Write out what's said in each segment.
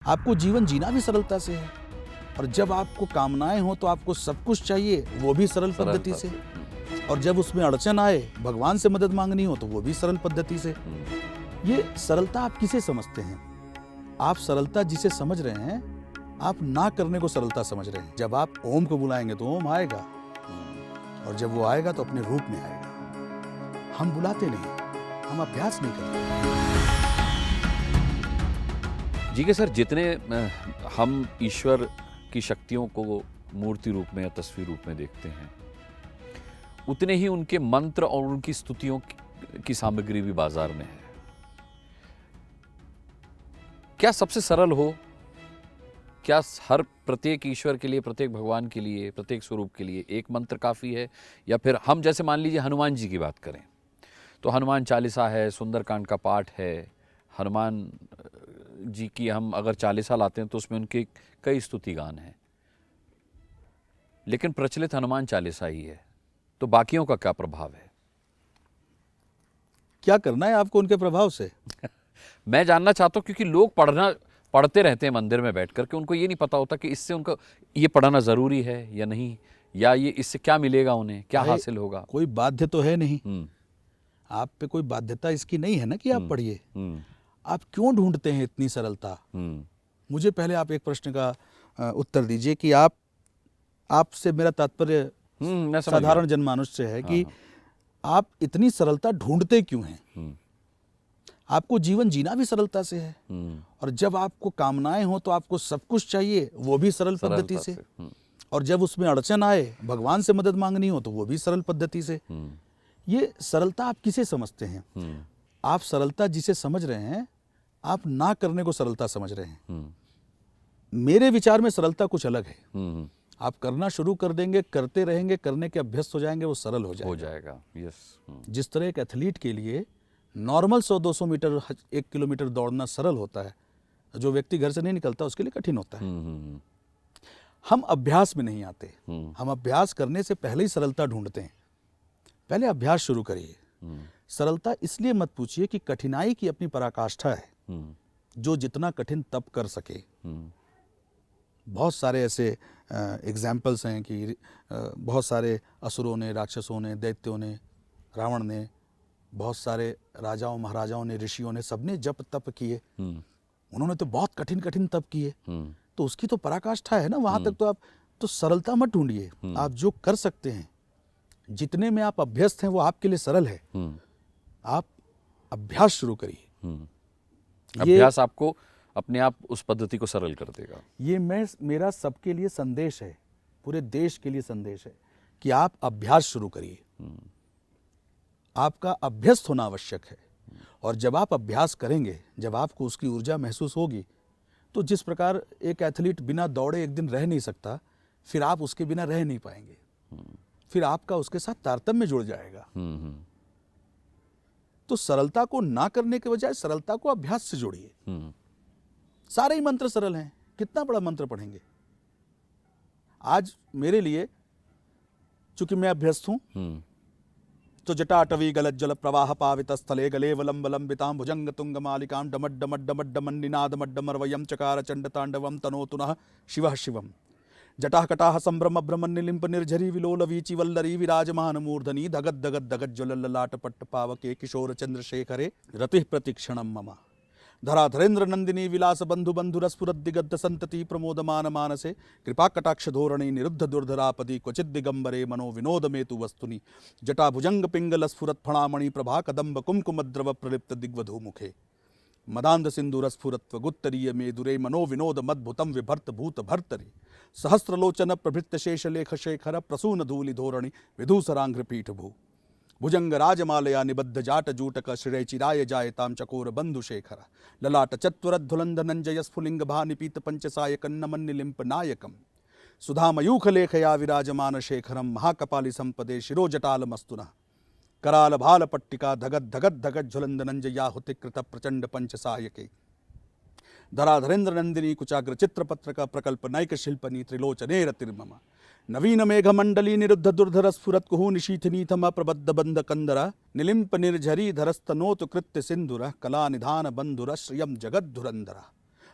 आपको जीवन जीना भी सरलता से है और जब आपको कामनाएं हो तो आपको सब कुछ चाहिए, वो भी सरल पद्धति से। और जब उसमें अड़चन आए, भगवान से मदद मांगनी हो तो वो भी सरल पद्धति से। ये सरलता आप किसे समझते हैं? आप सरलता जिसे समझ रहे हैं, आप ना करने को सरलता समझ रहे हैं। जब आप ओम को बुलाएंगे तो ओम आएगा, और जब वो आएगा तो अपने रूप में आएगा। हम बुलाते नहीं, हम अभ्यास नहीं करते। जी के सर, जितने हम ईश्वर की शक्तियों को मूर्ति रूप में या तस्वीर रूप में देखते हैं, उतने ही उनके मंत्र और उनकी स्तुतियों की सामग्री भी बाजार में है। क्या सबसे सरल हो? क्या हर प्रत्येक ईश्वर के लिए, प्रत्येक भगवान के लिए, प्रत्येक स्वरूप के लिए एक मंत्र काफ़ी है? या फिर हम जैसे मान लीजिए हनुमान जी की बात करें तो हनुमान चालीसा है, सुंदरकांड का पाठ है, हनुमान जी की हम अगर चालीसा लाते हैं तो उसमें उनके कई स्तुति गान हैं, लेकिन प्रचलित हनुमान चालीसा ही है, तो बाकियों का क्या प्रभाव है? क्या करना है आपको उनके प्रभाव से? मैं जानना चाहता हूँ, क्योंकि लोग पढ़ते रहते हैं मंदिर में बैठ करके, उनको ये नहीं पता होता कि इससे उनको ये पढ़ना ज़रूरी है या नहीं, या ये इससे क्या मिलेगा, उन्हें क्या हासिल होगा। कोई बाध्य तो है नहीं, आप पे कोई बाध्यता इसकी नहीं है ना कि आप पढ़िए। आप क्यों ढूंढते हैं इतनी सरलता? मुझे पहले आप एक प्रश्न का उत्तर दीजिए कि आपसे मेरा तात्पर्य साधारण जनमानुष से है कि आप इतनी सरलता ढूंढते क्यों हैं? आपको जीवन जीना भी सरलता से है और जब आपको कामनाएं हो तो आपको सब कुछ चाहिए, वो भी सरल पद्धति से। और जब उसमें अड़चन आए, भगवान से मदद मांगनी हो तो वो भी सरल पद्धति से। ये सरलता आप किसे समझते हैं? आप सरलता जिसे समझ रहे हैं, आप ना करने को सरलता समझ रहे हैं। मेरे विचार में सरलता कुछ अलग है। आप करना शुरू कर देंगे, करते रहेंगे, करने के अभ्यस्त हो जाएंगे, वो सरल हो जाएगा। यस। जिस तरह एक एथलीट के लिए नॉर्मल 100-200 मीटर, 1 किलोमीटर दौड़ना सरल होता है, जो व्यक्ति घर से नहीं निकलता उसके लिए कठिन होता है। हम अभ्यास में नहीं आते। हम अभ्यास करने से पहले ही सरलता ढूंढते हैं। पहले अभ्यास शुरू करिए। सरलता इसलिए मत पूछिए कि कठिनाई की अपनी पराकाष्ठा है। जो जितना कठिन तप कर सके। बहुत सारे ऐसे एग्जाम्पल्स हैं कि बहुत सारे असुरों ने, राक्षसों ने, दैत्यों ने, रावण ने, बहुत सारे राजाओं महाराजाओं ने, ऋषियों ने, सबने जप तप किए। उन्होंने तो बहुत कठिन कठिन तप किए। तो उसकी तो पराकाष्ठा है ना, वहां तक तो आप तो सरलता मत ढूंढिए। आप जो कर सकते हैं, जितने में आप अभ्यस्त हैं, वो आपके लिए सरल है। आप अभ्यास शुरू करिए। अभ्यास आपको अपने आप उस पद्धति को सरल कर देगा। ये मेरा सबके लिए संदेश है, पूरे देश के लिए संदेश है कि आप अभ्यास शुरू करिए। आपका अभ्यस्त होना आवश्यक है। और जब आप अभ्यास करेंगे, जब आपको उसकी ऊर्जा महसूस होगी, तो जिस प्रकार एक एथलीट बिना दौड़े एक दिन रह नहीं सकता, फिर आप उसके बिना रह नहीं पाएंगे। फिर आपका उसके साथ तारतम्य जुड़ जाएगा। तो सरलता को ना करने के बजाय सरलता को अभ्यास से जोड़िए। सारे ही मंत्र सरल हैं, कितना बड़ा मंत्र पढ़ेंगे? आज मेरे लिए, चूंकि मैं अभ्यस्त हूं, तो जटाटवी गलत जल प्रवाह पावित स्थले गले वलंब लंबितां भुजंग तुंग मालिकां डमड डमड डमड डमन निनाद मड्डमर्वयं चकार चंड तांडवं तनोतुनः शिवः शिवम्। जटाह कटाह संभ्रम भ्रमण निलिंप निर्झरी विलोल वीची वल्लरी विराजमान मूर्धनी धगद धगद धगद ज्वल ललाट पट्ट पावके किशोर चंद्रशेखरे रतिः प्रतिक्षणं मम। धराधरेन्द्र नंदिनी विलास बंधु बंधुरस्फुरद दिगद्ध संतति प्रमोदमान मानसे कृपा कटाक्ष धोरणी निरुद्ध दुर्धरापदी क्वचिद दिगंबरे मनो विनोद मेतु वस्तुनि जटा भुजंग पिंगल स्फुरत फणामणि प्रभा कदम्ब कुमकुमद्रव प्रलिप्त दिग्वधू मुखे मदांध सिंधुरस्फुरत्व गुत्तरीय मेदुरे मनो विनोद मद्भुतम विभर्त भूत भर्तरे सहस्रलोचन प्रभृत शेष लेख शेखर प्रसून धूलि धोरणी विधूसरांघ्र पीठ भू भुजंग राजमालया निबद्ध जाट जूटक श्रेय चिराय जायताम चकोर बंधु शेखर ललाट चत्वरध्वलंद नंजय स्फुलिंग भा निपीत पंचसायक नमन्निलिंप नायकम सुधामयूख लेखया विराजमान शेखरम महाकपाली संपदे शिरोजटाल मस्तुना कराल भाल पट्टिका धगद धगद धगद झुलंद नंजया हुतिकृत प्रचंड पंचसायके धराधरेन्द्र नंदिनी कुचाग्र चित्रपत्रक प्रकल्प नैक शिल्पनी त्रिलोचनेर तिर्मम नवीन मेघ मंडली निरुद्ध दुर्धर स्फुरत कुहू निशीथनीथम प्रबद्ध बंध कंदर निलिंप निर्झरी धरस्तनोत कृत्य सिंधुर कला निधान बंधुर श्रियम जगद्धुरंधर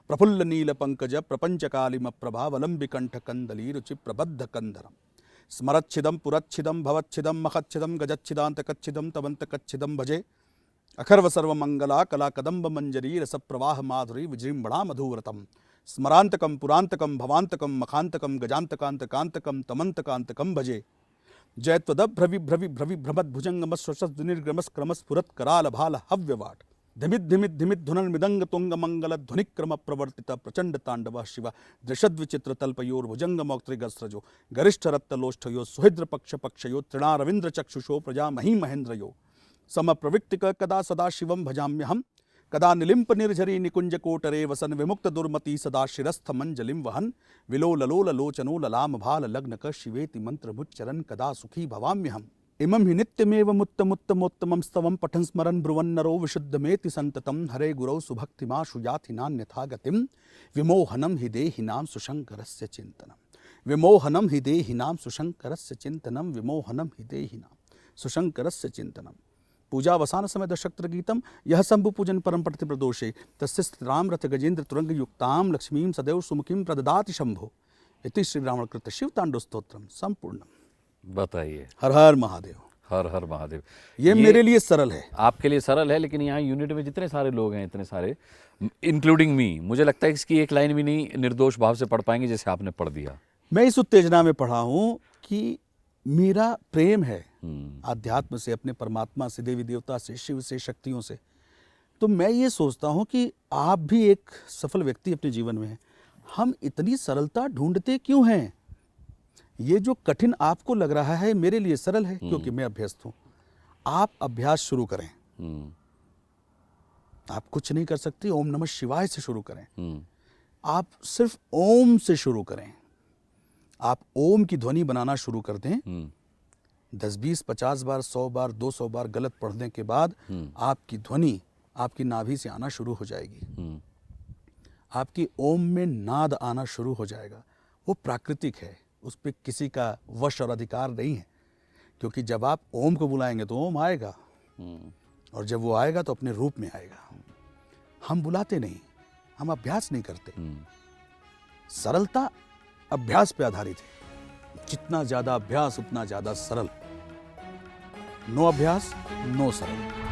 प्रफुल्ल नील पंकज प्रपंच कालिम प्रभावलंबि कंठ कंदली रुचि प्रबद्ध कंदरम स्मरच्छिदम पुरच्छिदम भवच्छिदम मखच्छिदम गजच्छिदांत कच्छिदम तवंत कच्छिदम भजे अखर्व सर्व मंगला कला कदम्ब मंजरी रस प्रवाह माधुरी विजृंभणा मधुव्रतम स्मरांतकम पुरांतकम भवांतकम मखांतकम गजांतकांतकांतकम तमंतकांतकम भजे जयत्वदभ्रविभ्रविभ्रमद्भुजंगमस्वशस्निर्गमस्क्रमस्फुरत् कराल भाल हव्यवाट धिमिद् मृदंग तुंग मंगल ध्वनिक्रम प्रवर्तित प्रचंड तांडव शिव दृशद्विचित्र तल्पयोर्भुजंग मौक्त्रिगस्रजो गरिष्ठ रत्तलोष्ठयो सुहृद्र पक्ष पक्षयो तृणारविंद्र चक्षुषो प्रजा मही महेंद्रयो सम प्रविक्तिक कदा सदा शिवं भजाम्यहम् कदा निलिंप निर्झरी निकुंज कोटरे वसन विमुक्त दुर्मति सदा शिरस्थ मंजलिम वहन विलोललोल लोचनो ललाम भाल लग्नक शिवेति मंत्रमुच्चरन् कदा सुखी भवाम्यहम् इमं हि नित्यमेव मुत्तमोत्तमोत्तमं स्तवं पठन् स्मरन् ब्रुवन्नरो विशुद्धमेति संततं हरे गुरौ सुभक्तिमाशु याति नान्यथा गतिं विमोहनं हि देहिनां सुशंकरस्य चिन्तनं विमोहनं हि देहिनां सुशंकरस्य चिन्तनं विमोहनं हि देहिनां सुशंकरस्य चिन्तनं पूजावसान समय दशक्त्र गीतम यह शंभु पूजन परम पठति प्रदोषे तस्य राम रथ गजेंद्र तुरंग युक्ताम लक्ष्मीं सदैव सुमुखीं प्रददाति शंभो इति श्री ब्राह्मण कृत शिव तांडव स्तोत्रम संपूर्णम। बताइए। हर हर महादेव। हर हर महादेव। ये मेरे लिए सरल है, आपके लिए सरल है, लेकिन यहाँ यूनिट में जितने सारे लोग हैं, इतने सारे इंक्लूडिंग मी, मुझे लगता है इसकी एक लाइन भी नहीं निर्दोष भाव से पढ़ पाएंगे जैसे आपने पढ़ दिया। मैं इस उत्तेजना में पढ़ा हूँ कि मेरा प्रेम है आध्यात्म से, अपने परमात्मा से, देवी देवता से, शिव से, शक्तियों से। तो मैं ये सोचता हूँ कि आप भी एक सफल व्यक्ति अपने जीवन में हैं, हम इतनी सरलता ढूंढते क्यों हैं? ये जो कठिन आपको लग रहा है मेरे लिए सरल है, क्योंकि मैं अभ्यस्त हूँ। आप अभ्यास शुरू करें। आप कुछ नहीं कर सकते, ओम नमः शिवाय से शुरू करें। आप सिर्फ ओम से शुरू करें। आप ओम की ध्वनि बनाना शुरू कर दें। 10, 20, 50 बार, 100 बार, 200 बार गलत पढ़ने के बाद आपकी ध्वनि आपकी नाभि से आना शुरू हो जाएगी। आपकी ओम में नाद आना शुरू हो जाएगा। वो प्राकृतिक है, उस पर किसी का वश और अधिकार नहीं है, क्योंकि जब आप ओम को बुलाएंगे तो ओम आएगा, और जब वो आएगा तो अपने रूप में आएगा। हम बुलाते नहीं, हम अभ्यास नहीं करते। सरलता अभ्यास पे आधारित है। जितना ज्यादा अभ्यास उतना ज्यादा सरल। नो अभ्यास नो सरल।